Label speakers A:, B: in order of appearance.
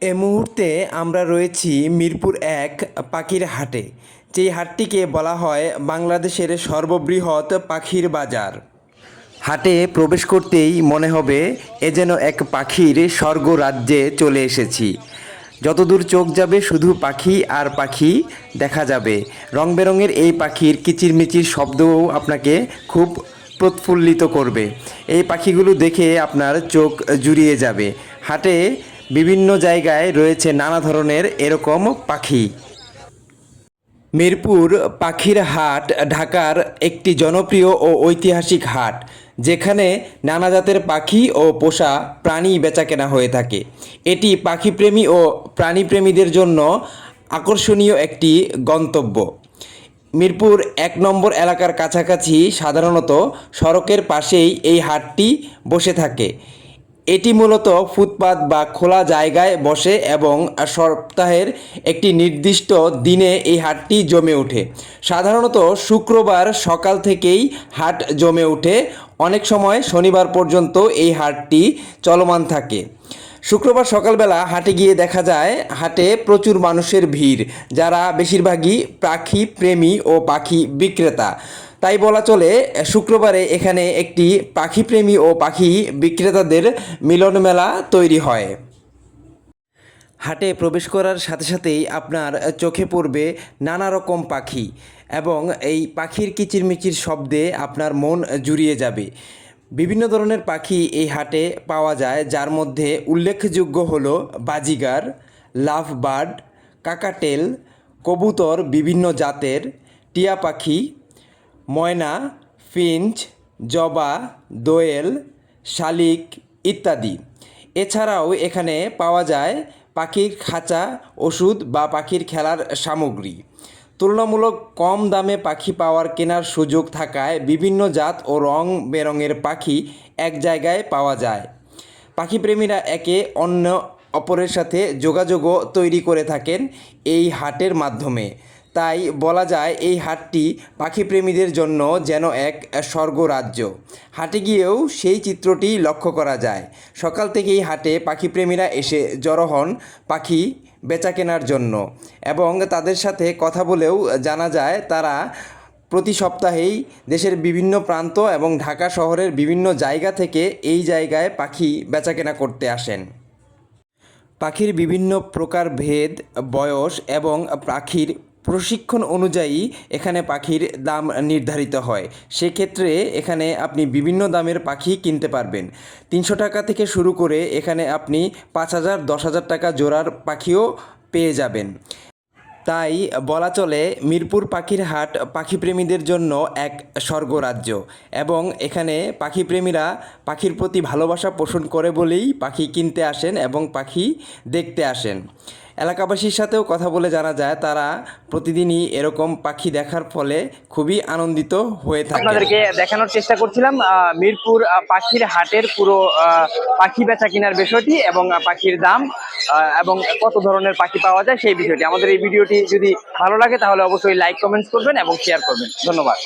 A: এ মুহূর্তে আমরা রয়েছি মিরপুর এক পাখির হাটে, যেই হাটটিকে বলা হয় বাংলাদেশের সর্ববৃহৎ পাখির বাজার। হাটে প্রবেশ করতেই মনে হবে এ যেন এক পাখির স্বর্গ রাজ্যে চলে এসেছি। যতদূর চোখ যাবে শুধু পাখি আর পাখি দেখা যাবে। রং বেরঙের এই পাখির কিচিরমিচির শব্দও আপনাকে খুব প্রফুল্লিত করবে। এই পাখিগুলো দেখে আপনার চোখ জুড়িয়ে যাবে। হাটে বিভিন্ন জায়গায় রয়েছে নানা ধরনের এরকম পাখি। মিরপুর পাখির হাট ঢাকার একটি জনপ্রিয় ও ঐতিহাসিক হাট, যেখানে নানা জাতের পাখি ও পোষা প্রাণী বেচাকেনা হয়ে থাকে। এটি পাখিপ্রেমী ও প্রাণীপ্রেমীদের জন্য আকর্ষণীয় একটি গন্তব্য। মিরপুর ১ নম্বর এলাকার কাছাকাছি সাধারণত সড়কের পাশেই এই হাটটি বসে থাকে। এটি মূলত ফুটপাত বা খোলা জায়গায় বসে এবং সপ্তাহের একটি নির্দিষ্ট দিনে এই হাটটি জমে ওঠে। সাধারণত শুক্রবার সকাল থেকেই হাট জমে ওঠে, অনেক সময় শনিবার পর্যন্ত এই হাটটি চলমান থাকে। শুক্রবার সকালবেলা হাটে গিয়ে দেখা যায় হাটে প্রচুর মানুষের ভিড়, যারা বেশিরভাগই পাখি প্রেমী ও পাখি বিক্রেতা। তাই বলা চলে শুক্রবারে এখানে একটি পাখিপ্রেমী ও পাখি বিক্রেতাদের মিলন মেলা তৈরি হয়। হাটে প্রবেশ করার সাথে সাথেই আপনার চোখে পড়বে নানা রকম পাখি, এবং এই পাখির কিচিরমিচির শব্দে আপনার মন জুড়িয়ে যাবে। বিভিন্ন ধরনের পাখি এই হাটে পাওয়া যায়, যার মধ্যে উল্লেখযোগ্য হলো বাজিগার, লাভ বার্ড, কাকাটেল, কবুতর বিভিন্ন জাতের, টিয়া পাখি, ময়না, ফিঞ্চ, জবা, দোয়েল, শালিক ইত্যাদি। এছাড়াও এখানে পাওয়া যায় পাখির খাঁচা, ওষুধ বা পাখির খেলার সামগ্রী। তুলনামূলক কম দামে পাখি পাওয়ার কেনার সুযোগ থাকায় বিভিন্ন জাত ও রং বেরঙের পাখি এক জায়গায় পাওয়া যায়। পাখিপ্রেমীরা একে অন্য অপরের সাথে যোগাযোগও তৈরি করে থাকেন এই হাটের মাধ্যমে। তাই বলা যায় এই হাটটি পাখিপ্রেমীদের জন্য যেন এক স্বর্গরাজ্য। হাটে গিয়েও সেই চিত্রটি লক্ষ্য করা যায়। সকাল থেকেই হাটে পাখিপ্রেমীরা এসে জড়ো হন পাখি বেচা কেনার জন্য, এবং তাদের সাথে কথা বলেও জানা যায় তারা প্রতি সপ্তাহেই দেশের বিভিন্ন প্রান্ত এবং ঢাকা শহরের বিভিন্ন জায়গা থেকে এই জায়গায় পাখি বেচাকেনা করতে আসেন। পাখির বিভিন্ন প্রকারভেদ, বয়স এবং পাখির প্রশিক্ষণ অনুযায়ী এখানে পাখির দাম নির্ধারিত হয়। সেক্ষেত্রে এখানে আপনি বিভিন্ন দামের পাখি কিনতে পারবেন। ৩০০ টাকা থেকে শুরু করে এখানে আপনি ৫,০০০, ১০,০০০ টাকা জোড়ার পাখিও পেয়ে যাবেন। তাই বলা চলে মিরপুর পাখির হাট পাখিপ্রেমীদের জন্য এক স্বর্গরাজ্য, এবং এখানে পাখিপ্রেমীরা পাখির প্রতি ভালোবাসা পোষণ করে বলেই পাখি কিনতে আসেন এবং পাখি দেখতে আসেন। এলাকাবাসীর সাথেও কথা বলে জানা যায় তারা প্রতিদিনই এরকম পাখি দেখার ফলে খুবই আনন্দিত হয়ে থাকে।
B: আপনাদেরকে দেখানোর চেষ্টা করছিলাম মিরপুর পাখির হাটের পুরো পাখি বেচা কেনার বিষয়টি এবং পাখির দাম এবং কত ধরনের পাখি পাওয়া যায় সেই বিষয়টি। আমাদের এই ভিডিওটি যদি ভালো লাগে তাহলে অবশ্যই লাইক কমেন্টস করবেন এবং শেয়ার করবেন। ধন্যবাদ।